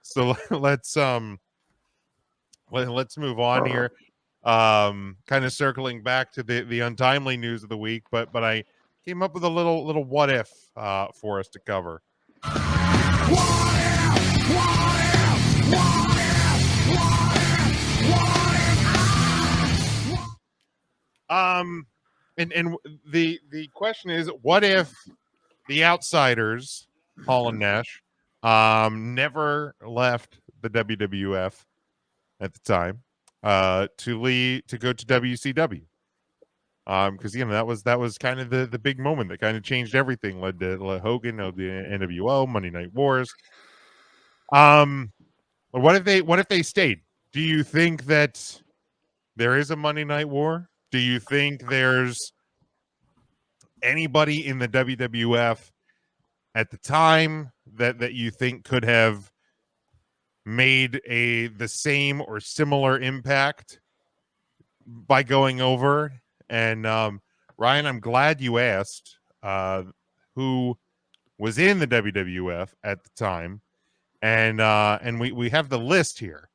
So let's move on here. Kind of circling back to the untimely news of the week, but I came up with a little what if for us to cover. And the question is, what if the Outsiders, Hall and Nash, never left the WWF at the time, to go to WCW? Because that was kind of the big moment that kind of changed everything, led to Hogan, the NWO, Monday Night Wars. What if they stayed? Do you think that there is a Monday Night War? Do you think there's anybody in the WWF at the time that you think could have made the same or similar impact by going over? And Ryan, I'm glad you asked who was in the WWF at the time, and we have the list here.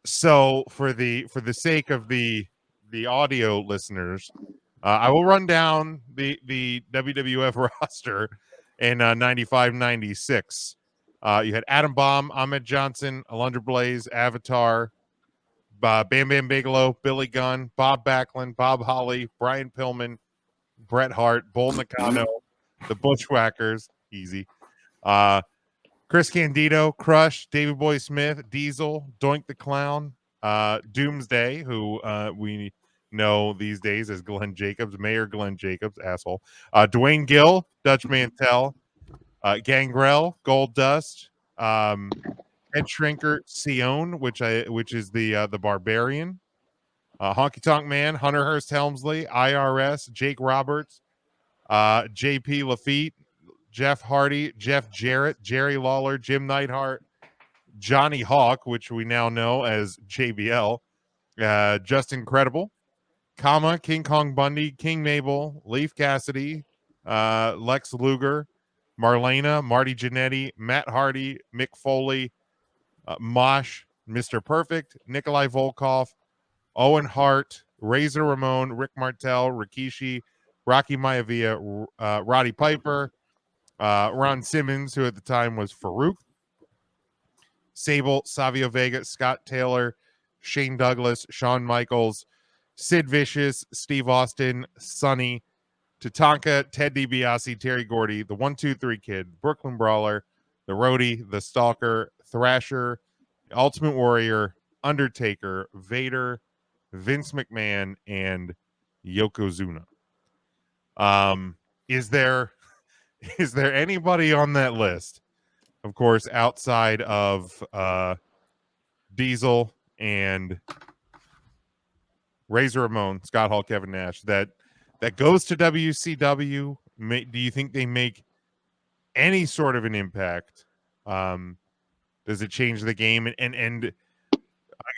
So for the sake of the audio listeners, I will run down the WWF roster in 95-96. You had Adam Bomb, Ahmed Johnson, Alundra Blaze, Avatar, Bam Bam Bigelow, Billy Gunn, Bob Backlund, Bob Holly, Brian Pillman, Bret Hart, Bull Nakano, the Bushwhackers, easy. Chris Candido, Crush, Davey Boy Smith, Diesel, Doink the Clown, Doomsday, who we know these days as Glenn Jacobs, Mayor Glenn Jacobs, asshole. Dwayne Gill, Dutch Mantel, Gangrel, Gold Dust, Ed Shrinker, Sion, which is the Barbarian, Honky Tonk Man, Hunter Hearst Helmsley, IRS, Jake Roberts, JP Lafitte, Jeff Hardy, Jeff Jarrett, Jerry Lawler, Jim Neidhart, Johnny Hawk, which we now know as JBL, Just Incredible, King Kong Bundy, King Mabel, Leif Cassidy, Lex Luger, Marlena, Marty Jannetty, Matt Hardy, Mick Foley, Mosh, Mr. Perfect, Nikolai Volkov, Owen Hart, Razor Ramon, Rick Martel, Rikishi, Rocky Maivia, Roddy Piper, Ron Simmons, who at the time was Farouk, Sable, Savio Vega, Scott Taylor, Shane Douglas, Shawn Michaels, Sid Vicious, Steve Austin, Sonny, Tatanka, Ted DiBiase, Terry Gordy, the 1-2-3 Kid, Brooklyn Brawler, the Roadie, the Stalker, Thrasher, Ultimate Warrior, Undertaker, Vader, Vince McMahon, and Yokozuna. Is there anybody on that list, of course, outside of Diesel and Razor Ramon, Scott Hall, Kevin Nash, that goes to WCW? Do you think they make any sort of an impact? Does it change the game? And I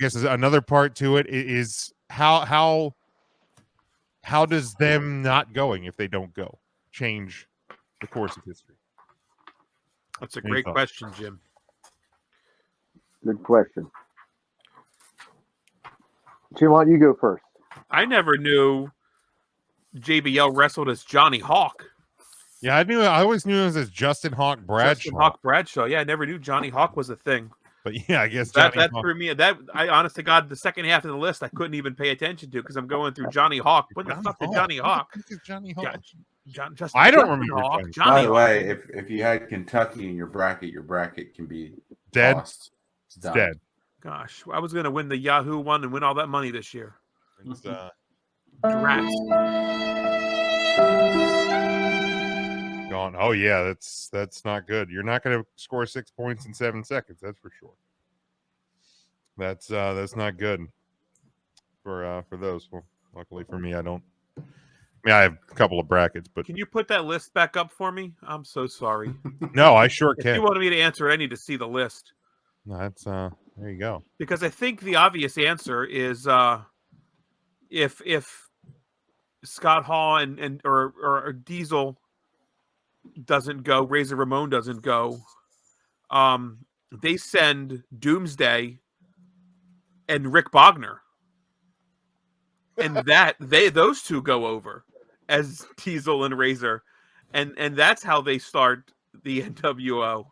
guess another part to it is how does them not going, if they don't go, change the course of history? That's a great question, Jim. Good question. Jim, why don't you go first? I never knew JBL wrestled as Johnny Hawk. Yeah, I always knew it as Justin Hawk Bradshaw. Justin Hawk Bradshaw. Yeah, I never knew Johnny Hawk was a thing. But yeah, I guess that for me, that I honest to God, the second half of the list I couldn't even pay attention to because I'm going through Johnny Hawk. What the fuck did Johnny Hawk? Johnny Hawk. I don't remember. Hawk. By the way, if you had Kentucky in your bracket can be dead. Lost. It's dead. Gosh, I was going to win the Yahoo one and win all that money this year. It's Rats. Gone. Oh yeah, that's not good. You're not going to score 6 points in 7 seconds. That's for sure. That's not good for those. Well, luckily for me, I don't. I mean, I have a couple of brackets, but can you put that list back up for me? I'm so sorry. No, I sure can. If you wanted me to answer it, I need to see the list. No, that's there you go. Because I think the obvious answer is if Scott Hall or Diesel doesn't go, Razor Ramon doesn't go, they send Doomsday and Rick Bogner, and those two go over as Diesel and Razor, and that's how they start the NWO.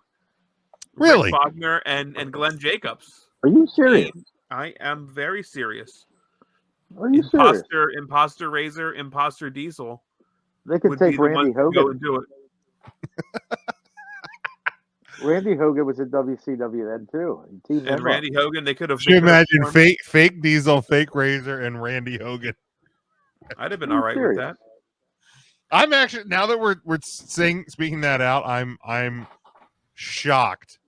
Really? Rick Bogner and Glenn Jacobs. Are you serious? I am very serious. Are you serious? Imposter Razor, Imposter Diesel They could would be take the Randy ones to go Hogan. and do it. Randy Hogan was in WCW then too. He teamed And them Randy Hogan, they could have. Could you imagine fake Diesel, fake Razor, and Randy Hogan? I'd have been Are you all right serious? with that. I'm actually, now that we're speaking that out, I'm shocked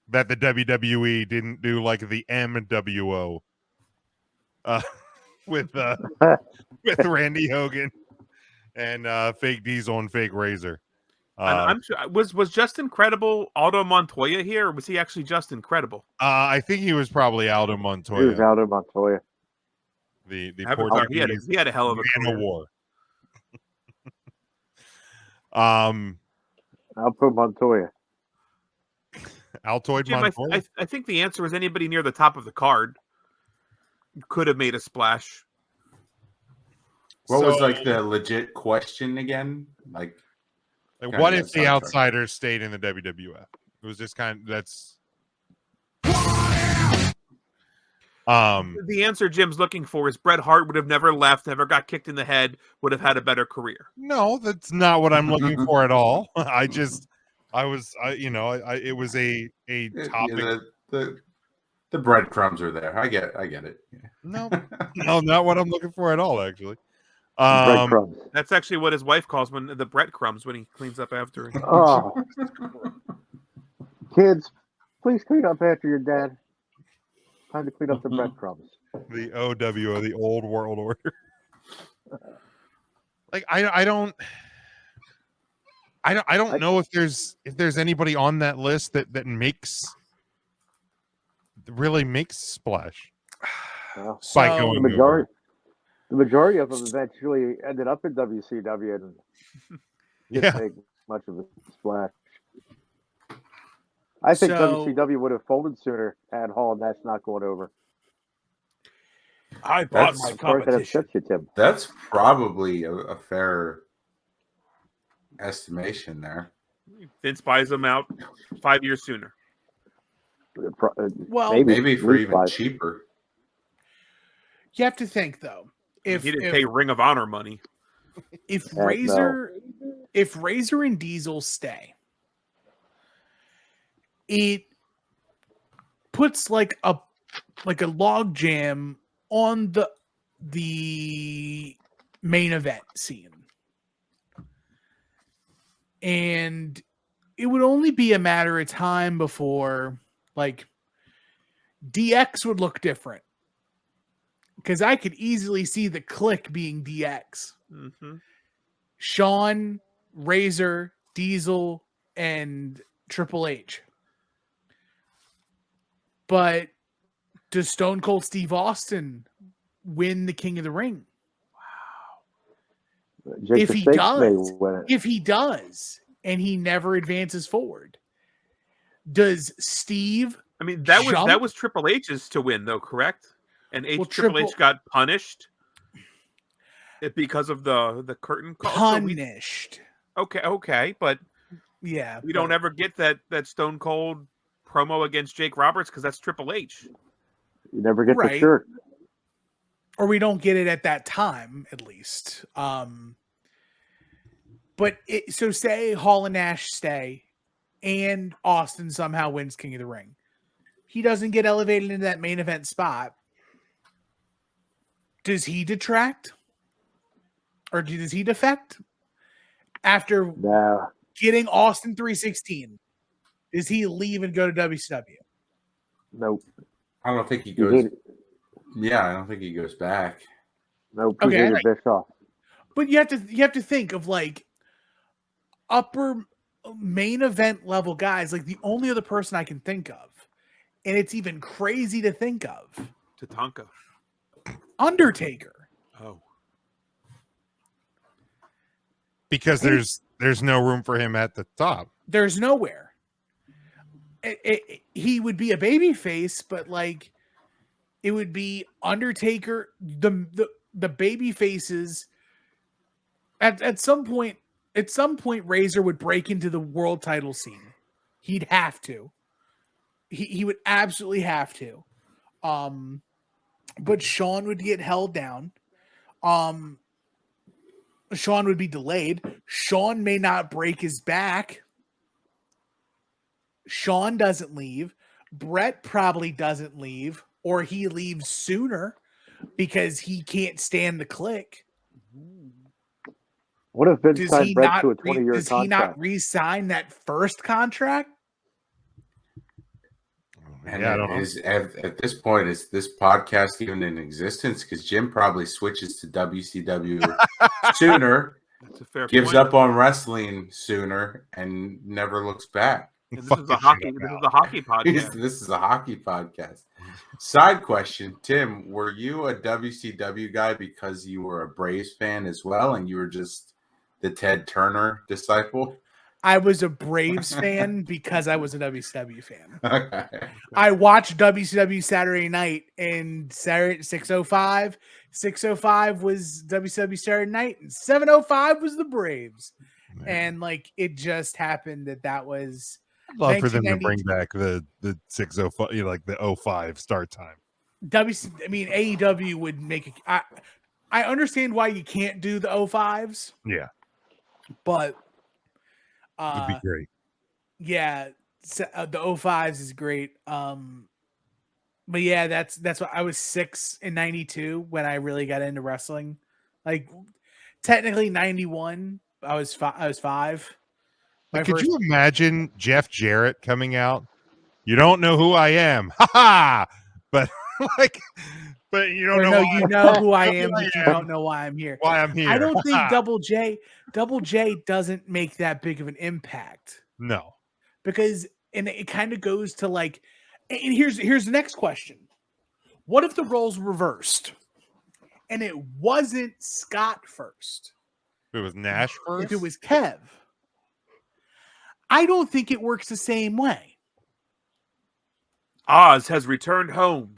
that the WWE didn't do like the MWO with Randy Hogan and fake Diesel and fake Razor. And I'm sure was Justin Credible Aldo Montoya here, or was he actually just Incredible? I think he was probably Aldo He was Montoya, Aldo Montoya. the Avatar, Portuguese he had a hell of a man career. of war. Aldo Montoya. Altoid Jim, Montoya. I think the answer is anybody near the top of the card could have made a splash. What was like the legit question again? Like what if the outsiders stayed in the WWF? It was just kind of that's. The answer Jim's looking for is Bret Hart would have never left, never got kicked in the head, would have had a better career. No, that's not what I'm looking for at all. It was a topic. The breadcrumbs are there. I get it. Yeah. No, not what I'm looking for at all. Actually, Breadcrumbs. That's actually what his wife calls when the breadcrumbs when he cleans up after. Oh, kids, please clean up after your dad. Time to clean up the breadcrumbs. The OWO, the Old World Order. Like I don't know if there's anybody on that list that really makes splash. Well, By going the majority of them eventually ended up in WCW and didn't make much of a splash. I think WCW would have folded sooner had Hall and Nash not going over. I bought my competition. That's probably a fair estimation there. Vince buys them out 5 years sooner. Well, maybe for even cheaper. You have to think though. If he didn't pay Ring of Honor money, if Razor and Diesel stay, it puts like a log jam on the main event scene. And it would only be a matter of time before like DX would look different. Because I could easily see the Click being DX. Mm-hmm. Shawn, Razor, Diesel, and Triple H. But does Stone Cold Steve Austin win the King of the Ring? Wow. If he does, and he never advances forward, does Steve? I mean, that was Triple H's to win, though, correct? And Triple H got punished because of the curtain call. Punished. Okay, but yeah, we don't ever get that Stone Cold promo against Jake Roberts because that's Triple H. You never get the shirt, or we don't get it at that time, at least. But so say Hall and Nash stay, and Austin somehow wins King of the Ring. He doesn't get elevated into that main event spot. Does he detract? Or does he defect? After getting Austin 316, does he leave and go to WCW? Nope. I don't think he goes. Yeah, I don't think he goes back. Nope. Okay, Bischoff. But you have to think of like upper main event level guys. Like the only other person I can think of, and it's even crazy to think of, Tatanka. Undertaker. Oh. Because there's no room for him at the top. There's nowhere. he would be a baby face, but like it would be Undertaker, the baby faces. At some point, Razor would break into the world title scene. He'd have to. He would absolutely have to. But Shawn would get held down. Shawn would be delayed. Shawn may not break his back. Shawn doesn't leave. Brett probably doesn't leave, or he leaves sooner because he can't stand the click. What if Vince Does signed he Brett not to a 20-year does he not contract? re-sign that first contract? And Yeah, I don't know. at this point, is this podcast even in existence? Because Jim probably switches to WCW sooner, That's a fair gives point. up on wrestling sooner, and never looks back. And this Fuck is this a hockey. shit This out. is a hockey podcast. This is a hockey podcast. Side question, Tim, were you a WCW guy because you were a Braves fan as well, and you were just the Ted Turner disciple? I was a Braves fan because I was a WCW fan. Okay. I watched WCW Saturday night, and Saturday 6:05. 6:05 was WCW Saturday night, and 7:05 was the Braves. And like it just happened that was. I'd love for them to 1992. bring back the 6:05, like the 05 start time. AEW would make it. I understand why you can't do the 05s, Yeah, but it'd be great. yeah, the 05s is great. But yeah, that's what I was 6 in 92 when I really got into wrestling. Like technically 91, I was 5. Like, could you imagine Jeff Jarrett coming out? You don't know who I am, ha ha! But like, but you don't know. No, why you know who I I am, but you am. don't know why I'm here. Why I'm here? I don't think Ha. Double J doesn't make that big of an impact. No. Because and it kind of goes to like, and here's the next question: what if the roles reversed, and it wasn't Scott first? If it was Nash first. If it was Kev, I don't think it works the same way. Oz has returned home.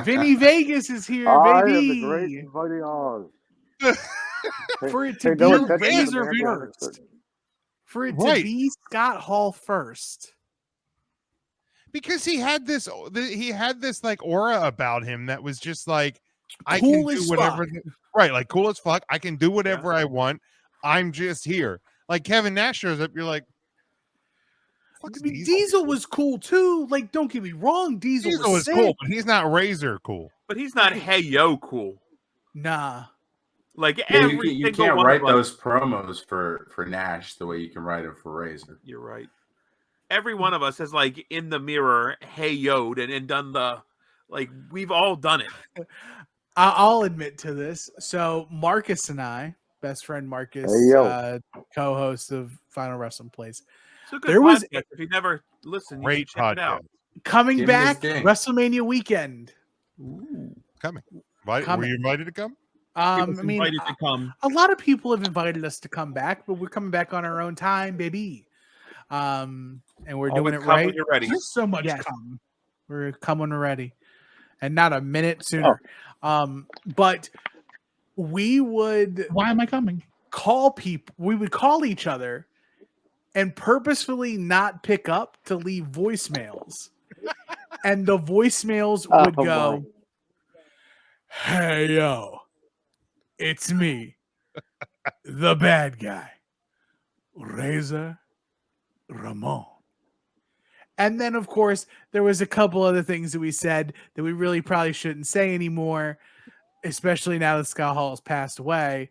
Vinny Vegas is here, I baby. am the great and mighty Oz. For it to Pay no be attention to Razor Randy first, Anderson. for it Right. to be Scott Hall first. Because he had this like aura about him that was just like, I Cool can as do whatever. fuck. Right, like cool as fuck. I can do whatever I want. I'm just here. Like Kevin Nash shows up, you're like, I mean, Diesel was cool too. Like, don't get me wrong, Diesel was sick. cool, but he's not Razor cool. But he's not hey yo cool. Nah. Like Yeah, every you single can't one write of us. those promos for Nash the way you can write them for Razor. You're right. Every one of us has like in the mirror hey yo'd and done the like we've all done it. I'll admit to this. So Marcus and I, best friend Marcus, Hey, yo. co-host of Final Wrestling Plays, It's a good There was- podcast. If you never listen, you Great should check it out. podcast. coming Give me this back thing. WrestleMania weekend. Coming. Were Coming. you invited to come? I People mean, invited to come. a lot of people have invited us to come back, but we're coming back on our own time, baby. And we're Always doing it come right. when you're ready. There's so much come. We're coming ready, and not a minute sooner. But we would. Why am I coming? Call people. We would call each other, and purposefully not pick up to leave voicemails, and the voicemails would Oh, go, my. "Hey yo, it's me, the bad guy, Razor Ramon." And then, of course, there was a couple other things that we said that we really probably shouldn't say anymore, especially now that Scott Hall has passed away.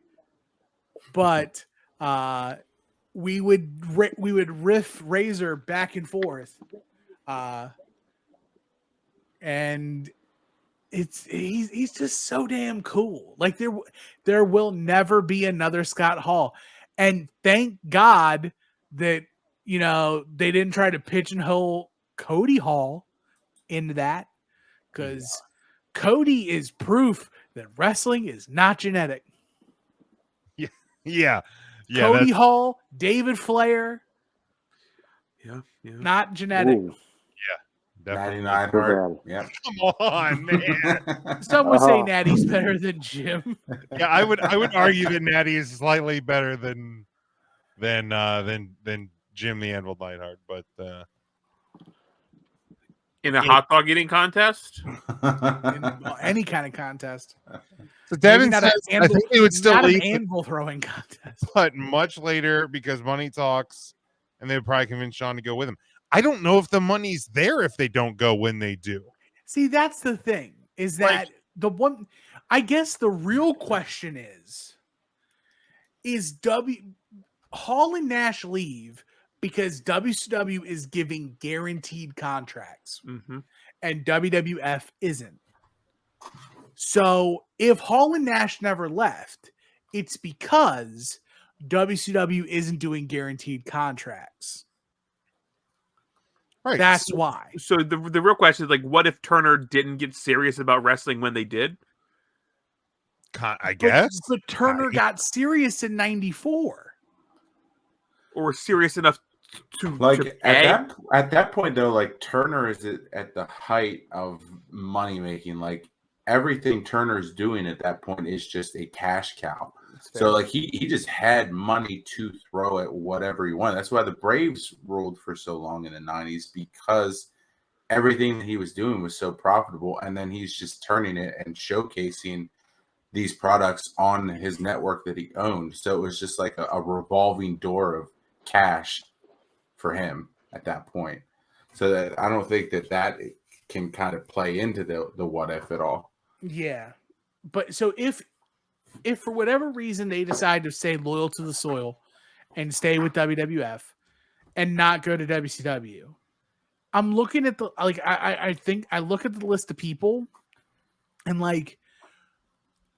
But we would riff Razor back and forth, and he's just so damn cool. Like there will never be another Scott Hall, and thank God that they didn't try to pigeonhole Cody Hall into that, because Cody is proof that wrestling is not genetic. Yeah. Cody Hall, David Flair. Yeah. Not genetic. Ooh, Definitely. Natty too Neidhart. bad. Yep. Come on, man. Some would say Uh-huh. Natty's better than Jim. Yeah, I would argue that Natty is slightly better than Jim the Anvil Neidhart, but In a hot dog eating contest? In any kind of contest. so Maybe Devin not says an I anvil, think they would still not an leave, anvil throwing contest. but much later because money talks, and they would probably convince Sean to go with him. I don't know if the money's there if they don't go when they do. See, that's the thing. Is Like- that the one? I guess the real question is Hall and Nash leave because WCW is giving guaranteed contracts Mm-hmm. and WWF isn't. So if Hall and Nash never left, it's because WCW isn't doing guaranteed contracts. Right. That's why. So the real question is like, what if Turner didn't get serious about wrestling when they did? I guess. But Turner got serious in '94. Or serious enough to Like to at that point though, like Turner is at the height of money making. Like everything Turner's doing at that point is just a cash cow. So like he just had money to throw at whatever he wanted. That's why the Braves ruled for so long in the 90s, because everything that he was doing was so profitable, and then he's just turning it and showcasing these products on his network that he owned. So it was just like a revolving door of cash for him at that point. So that I don't think that can kind of play into the what if at all. Yeah. But so if for whatever reason they decide to stay loyal to the soil and stay with WWF and not go to WCW, I'm looking at the like I think I look at the list of people and like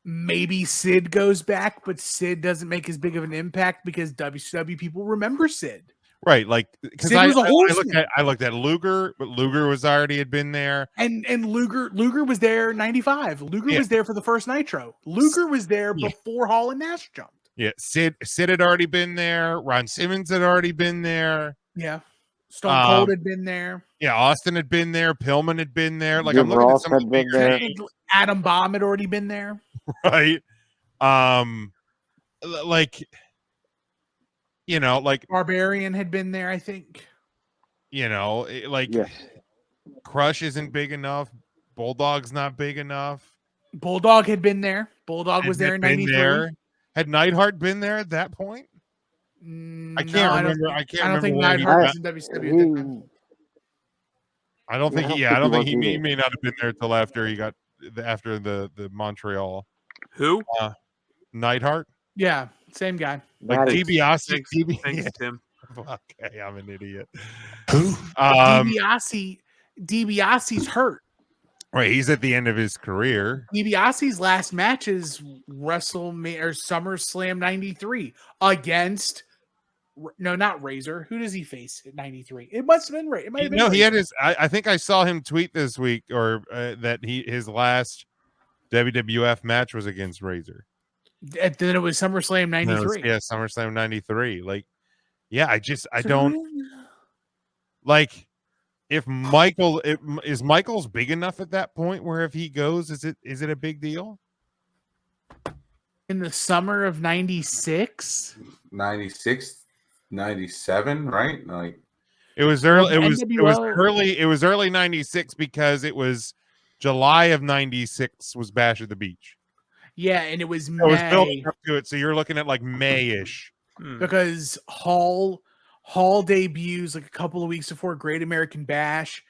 maybe Sid goes back, but Sid doesn't make as big of an impact because WCW people remember Sid. Right, like because Sid was a horseman. I looked at Luger, but Luger was already had been there, and Luger was there 95. Luger was there for the first Nitro. Luger was there before Hall and Nash jumped. Yeah, Sid had already been there. Ron Simmons had already been there. Yeah, Stone Cold had been there. Yeah, Austin had been there. Pillman had been there. Like Jim I'm looking Ross at some of had the been bigger there. names, Adam Bomb had already been there. right? Like you know, like Barbarian had been there, I think. you know, like Yes. Crush isn't big enough. Bulldog's not big enough. Bulldog had been there. Bulldog was there in Been 93. there. Had Neidhart been there at that point? I can't remember. I can't I don't remember think where he Neidhart got- was in WCW at that time. I don't think. Yeah, I don't think he he was either. may not have been there till after he got after the Montreal. Who? Neidhart, Yeah, same guy. like Natty. DiBiase. Thanks, Tim. Okay, I'm an idiot. Who? DiBiase's hurt. Right, he's at the end of his career. DiBiase's last match is WrestleMania or SummerSlam 93 against not Razor. Who does he face at 93? It must have been Razor. It might have been No, he had Razor. his. I think I saw him tweet this week, or that his last WWF match was against Razor. Then it was SummerSlam 93. Yeah, SummerSlam '93. Like, yeah, I don't like. If is Michael's big enough at that point where if he goes, is it a big deal? In the summer of 96. 96, 97, right? Like It was early. NWO. It was early '96 because it was July of '96 was Bash at the Beach. Yeah, and it was It was May building up to it, so you're looking at like May-ish. because Hall debuts like a couple of weeks before Great American Bash.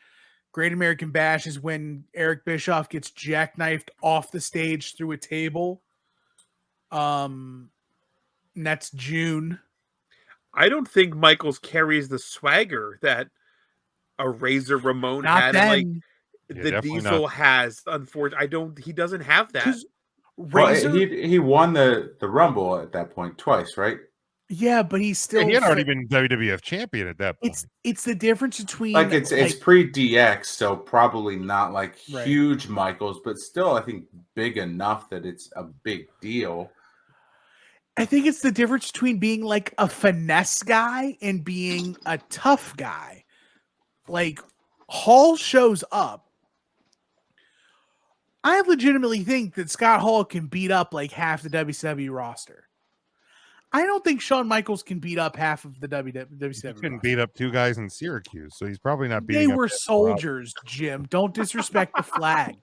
Great American Bash is when Eric Bischoff gets jackknifed off the stage through a table. And that's June. I don't think Michaels carries the swagger that a Razor Ramon Not had. then. And Yeah, the definitely Diesel not. has. Unfortunately, he doesn't have that. Razor, he won the Rumble at that point twice, right? yeah, but he's still. Yeah, he had already been WWF champion at that point. It's the difference between Like it's pre DX, so probably not like Right. huge Michaels, but still I think big enough that it's a big deal. I think it's the difference between being like a finesse guy and being a tough guy. Like Hall shows up. I legitimately think that Scott Hall can beat up like half the WCW roster. I don't think Shawn Michaels can beat up half of the WCW. He couldn't beat up 2 guys in Syracuse, so he's probably not They beating up were that soldiers, Jim. Don't disrespect the flag.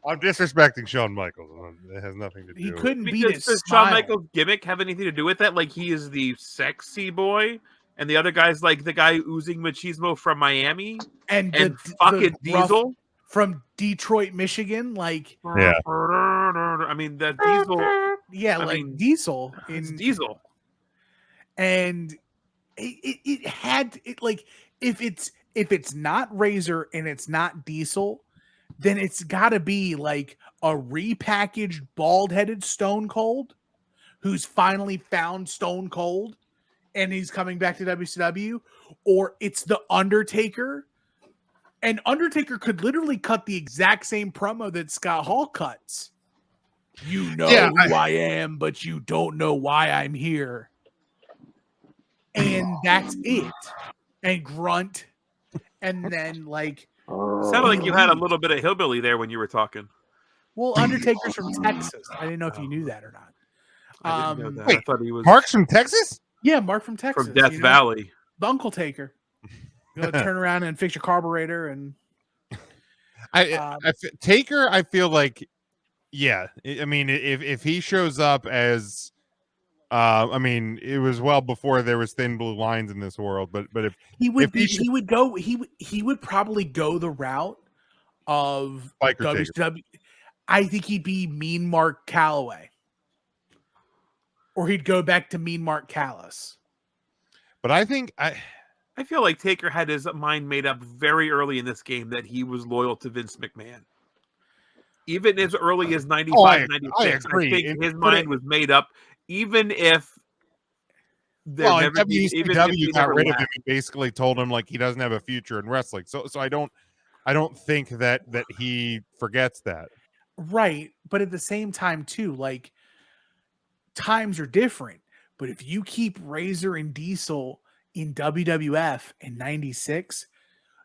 I'm disrespecting Shawn Michaels. It has nothing to do. He couldn't beat Because his does smile. Shawn Michaels' gimmick have anything to do with that? Like he is the sexy boy, and the other guy's like the guy oozing machismo from Miami, and fucking the rough Diesel from Detroit, Michigan. Like, Yeah. I mean, that Diesel. yeah, I like mean, Diesel It's in Diesel. and it had it like if it's not Razor and it's not Diesel, then it's got to be like a repackaged bald-headed Stone Cold who's finally found Stone Cold and he's coming back to WCW, or it's the Undertaker. And Undertaker could literally cut the exact same promo that Scott Hall cuts. You know who I am, but you don't know why I'm here. And that's it. And grunt. And then like Sounded like you had a little bit of hillbilly there when you were talking. well, Undertaker's from Texas. I didn't know if you knew that or not. I didn't know that. Wait, I thought he was Mark's from Texas? Yeah, Mark from Texas. from Death Valley. The Uncle Taker. You're gonna turn around and fix your carburetor and Taker, I feel like, yeah. I mean, if he shows up as, I mean, it was well before there was thin blue lines in this world, but if he would if he would probably go the route of Biker Taker. WCW. I think he'd be Mean Mark Calloway. Or he'd go back to Mean Mark Callis. But I think I feel like Taker had his mind made up very early in this game that he was loyal to Vince McMahon. Even as early as 95, 96. I think his mind was made up, even if WCW got rid of him and basically told him like he doesn't have a future in wrestling. So I don't think that he forgets that. Right. But at the same time, too, like times are different. But if you keep Razor and Diesel in WWF in 96,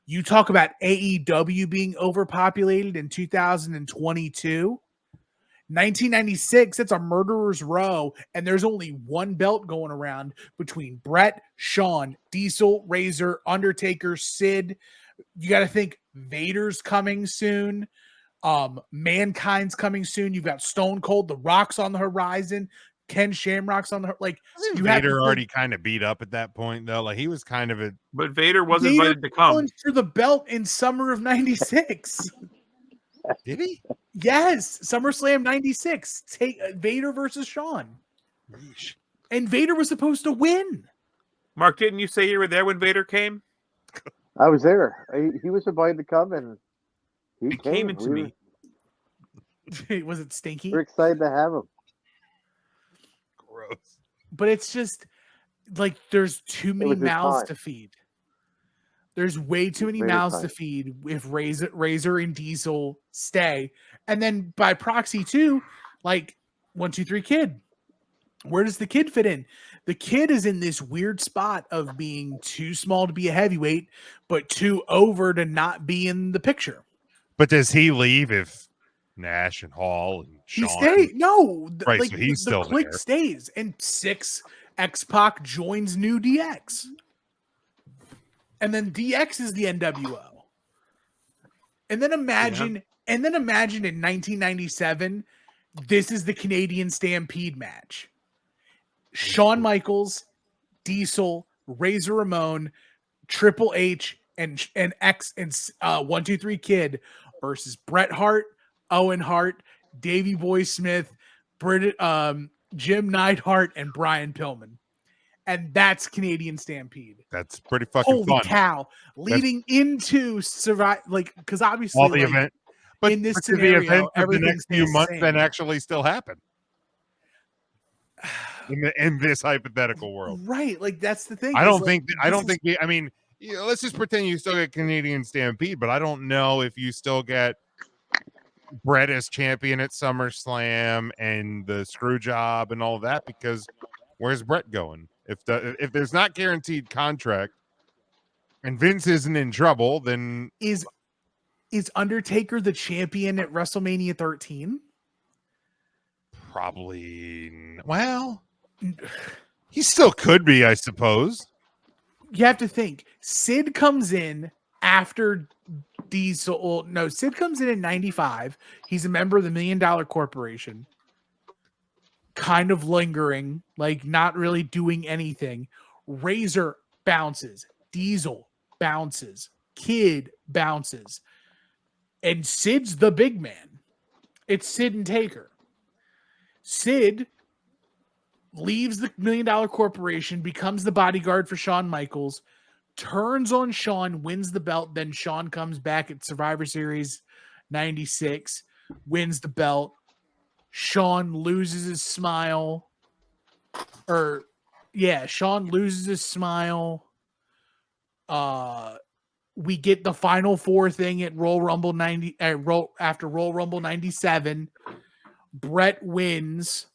you talk about AEW being overpopulated in 2022. 1996, that's a murderer's row, and there's only one belt going around between Brett, Shawn, Diesel, Razor, Undertaker, Sid. You got to think Vader's coming soon. Mankind's coming soon. You've got Stone Cold, The Rock's on the horizon. Ken Shamrock's on the like. Wasn't Vader already kind of beat up at that point though? Like he was kind of but Vader was invited to come for the belt in summer of '96. Did he? Yes, SummerSlam '96. Take Vader versus Shawn, and Vader was supposed to win. Mark, didn't you say you were there when Vader came? I was there. He was invited to come, and he came into me. Was it stinky? We're excited to have him. Gross. But it's just like there's too many mouths to feed. There's way too many mouths to feed if Razor and Diesel stay. And then by proxy too, like 1, 2, 3 Kid. Where does the Kid fit in? The Kid is in this weird spot of being too small to be a heavyweight, but too over to not be in the picture. But does he leave if Nash and Hall and Shawn? He stays. No, right, like so he's the still clique there. stays, and 6 X-Pac joins New DX. And then DX is the NWO. And then imagine in 1997, this is the Canadian Stampede match. Shawn Michaels, Diesel, Razor Ramon, Triple H, and 1, 2, 3 Kid versus Bret Hart, Owen Hart, Davey Boy Smith, Jim Neidhart, and Brian Pillman. And that's Canadian Stampede. That's pretty fucking Holy fun. cow. Leading into survive, like, because obviously all the event, but in this but scenario, the event of the everything next few stays the months same. then actually still happen. In this hypothetical world. Right. Like that's the thing. I don't think I mean, let's just pretend you still get Canadian Stampede, but I don't know if you still get Brett as champion at SummerSlam and the screw job and all of that, because where's Brett going? If there's not guaranteed contract and Vince isn't in trouble, then Is Undertaker the champion at WrestleMania 13? well, he still could be, I suppose. You have to think. Sid comes in after Diesel. No, Sid comes in 95. He's a member of the $1 Million Corporation. Kind of lingering, like not really doing anything. Razor bounces. Diesel bounces. Kid bounces. And Sid's the big man. It's Sid and Taker. Sid leaves the $1 Million Corporation, becomes the bodyguard for Shawn Michaels, turns on Shawn, wins the belt. Then Shawn comes back at Survivor Series 96, wins the belt. Shawn loses his smile. Shawn loses his smile. We get the Final Four thing at Royal Rumble after Royal Rumble 97. Brett wins,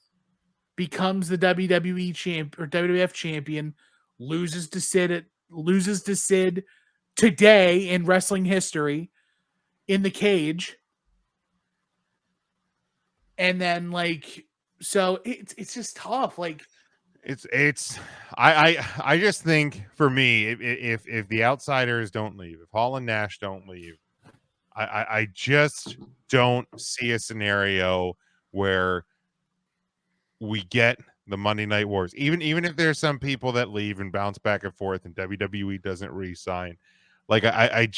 becomes the WWE champ or WWF champion, loses to Sid today in wrestling history in the cage. And then so it's just tough. I just think for me, if the outsiders don't leave, if Hall and Nash don't leave, I just don't see a scenario where we get the Monday Night Wars. Even if there's some people that leave and bounce back and forth and WWE doesn't re-sign, I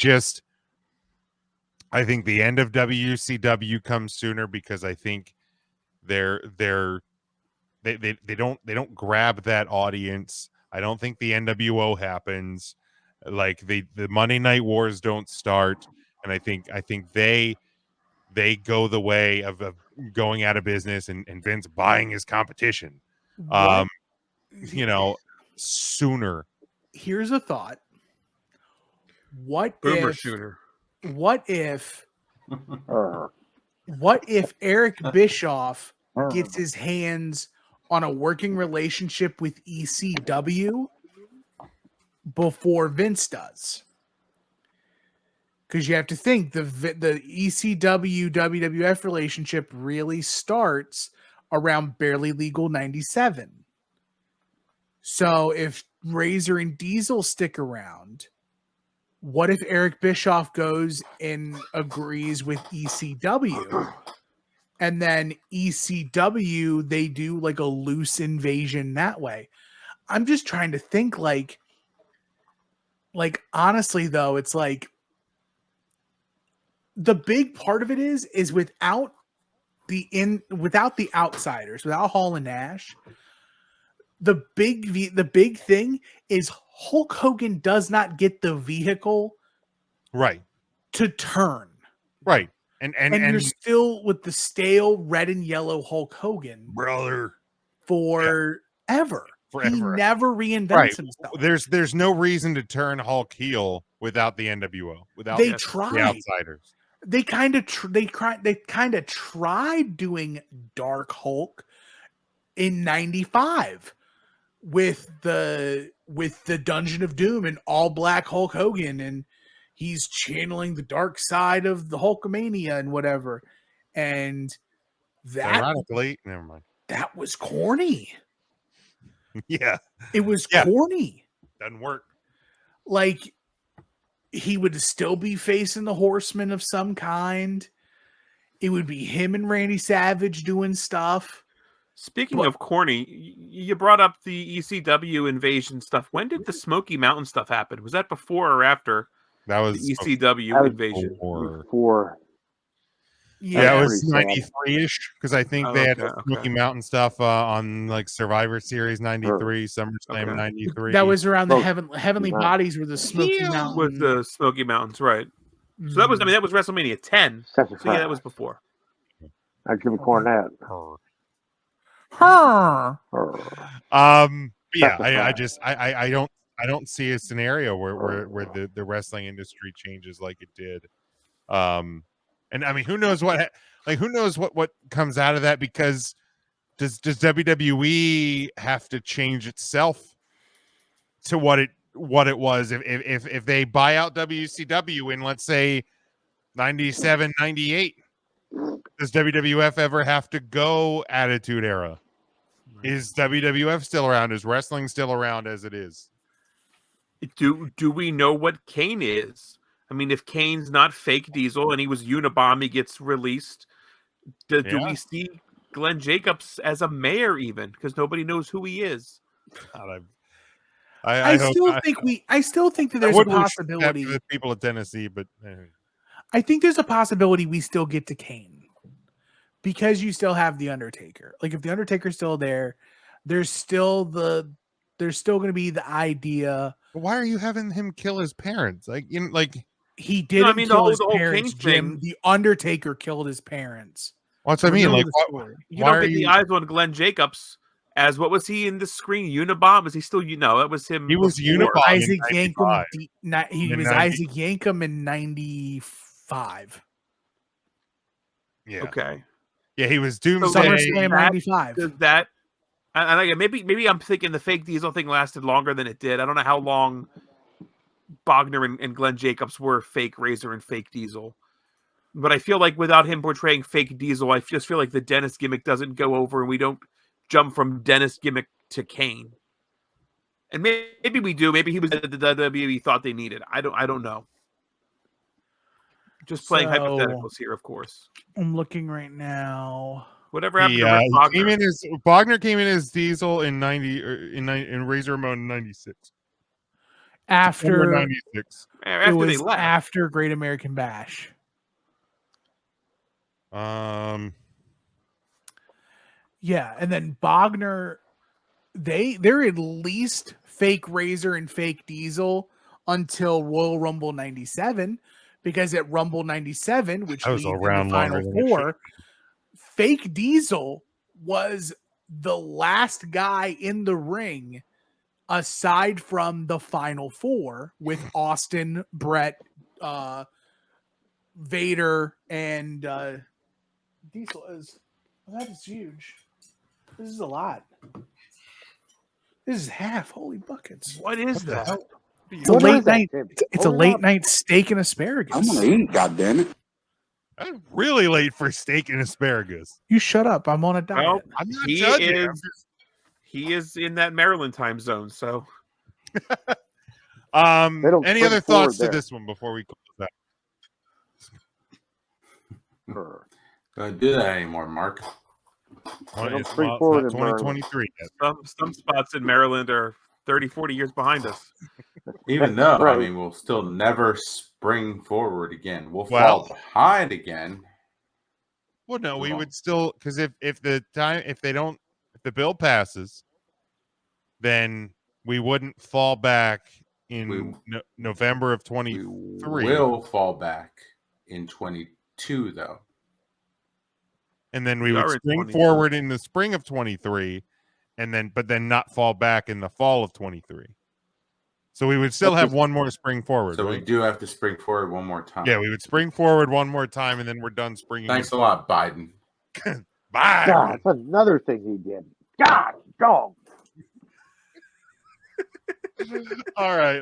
think the end of WCW comes sooner, because I think they don't grab that audience. I don't think the NWO happens. The Monday Night Wars don't start, and I think they go the way of going out of business and Vince buying his competition. Sooner. Here's a thought. What Boomer if shooter. What if Eric Bischoff gets his hands on a working relationship with ECW before Vince does? Because you have to think the ECW WWF relationship really starts around Barely Legal 97. So if Razor and Diesel stick around, what if Eric Bischoff goes and agrees with ECW? And then ECW, they do a loose invasion that way. I'm just trying to think honestly though, it's the big part of it is without the outsiders, without Hall and Nash, the big thing is Hulk Hogan does not get the vehicle right to turn. Right. And you're still with the stale red and yellow Hulk Hogan, brother, forever. He never reinvents himself. There's no reason to turn Hulk heel without the NWO, without the outsiders. They kind of tried doing Dark Hulk in 95 with the Dungeon of Doom and all black Hulk Hogan, and he's channeling the dark side of the Hulkamania and whatever. And that ironically, never mind. That was corny. Yeah. It was corny. Doesn't work. He would still be facing the Horsemen of some kind. It would be him and Randy Savage doing stuff. Speaking of corny, you brought up the ECW invasion stuff. When did the Smoky Mountain stuff happen? Was that before or after that was the ECW invasion? Before. Yeah, it was 93-ish, because I think they had the Smoky Mountain stuff on Survivor Series 93, SummerSlam 93. That was around the Heavenly Bodies were the Smoky Mountains. With the Smoky Mountains, right. So that was WrestleMania 10. So yeah, that was before. I give a Cornette. I don't see a scenario where the wrestling industry changes like it did And I mean, who knows what comes out of that? Because does WWE have to change itself to what it was if they buy out WCW in, let's say, 97, 98? Does WWF ever have to go Attitude Era? Is WWF still around? Is wrestling still around as it is? Do we know what Kane is? I mean, if Kane's not fake Diesel and he was Unabomb, he gets released. Do we see Glenn Jacobs as a mayor even? Because nobody knows who he is. God, I still think that there's a possibility. For the people of Tennessee, but I think there's a possibility we still get to Kane because you still have the Undertaker. Like if the Undertaker's still there, there's still going to be the idea. But why are you having him kill his parents? Like, he didn't kill his parents, Kane Jim. thing. The Undertaker killed his parents. What's I mean? Like, you don't get the eyes on Glenn Jacobs as what was he in the screen? Unabomb? Is he still? That was him. He was Unabomb. Isaac Yankem. He was Isaac Yankem in 95. Yeah. Okay. Yeah, he was Doomsday. SummerSlam 95. Does that? And maybe I'm thinking the fake Diesel thing lasted longer than it did. I don't know how long Bogner and Glenn Jacobs were fake Razor and fake Diesel. But I feel like without him portraying fake Diesel, I just feel like the Dennis gimmick doesn't go over and we don't jump from Dennis gimmick to Kane. And maybe we do. Maybe he was the WWE thought they needed. I don't know. Just playing hypotheticals here, of course. I'm looking right now. Whatever happened to Rick Bogner? Bogner came in as Diesel in in Razor Ramon in 96. After 96. It was after Great American Bash. Yeah, and then Bogner, they're at least fake Razor and fake Diesel until Royal Rumble 97, because at Rumble 97, which leads in the Final Four, fake Diesel was the last guy in the ring aside from the Final Four with Austin, Brett, Vader, and Diesel. That is huge. This is a lot. This is half. Holy buckets. What is that? It's a late night. It's a late night steak and asparagus. I'm gonna eat, goddammit. I'm really late for steak and asparagus. You shut up. I'm on a diet. Well, I'm not judging. He is in that Maryland time zone, so. Any other thoughts to this one before we close that? Don't do that anymore, Mark. It's 2023. Some spots in Maryland are 30, 40 years behind us. Even though, I mean, we'll still never spring forward again. We'll fall behind again. Well, no, we would still, because if the bill passes, then we wouldn't fall back in November of 23. We will fall back in 22, though. And then we would spring forward in the spring of 23, but then not fall back in the fall of 23. So we would still have one more spring forward. So we do have to spring forward one more time. Yeah, we would spring forward one more time, and then we're done springing. Thanks a lot, Biden. Bye. God, that's another thing he did. God, dog. All right.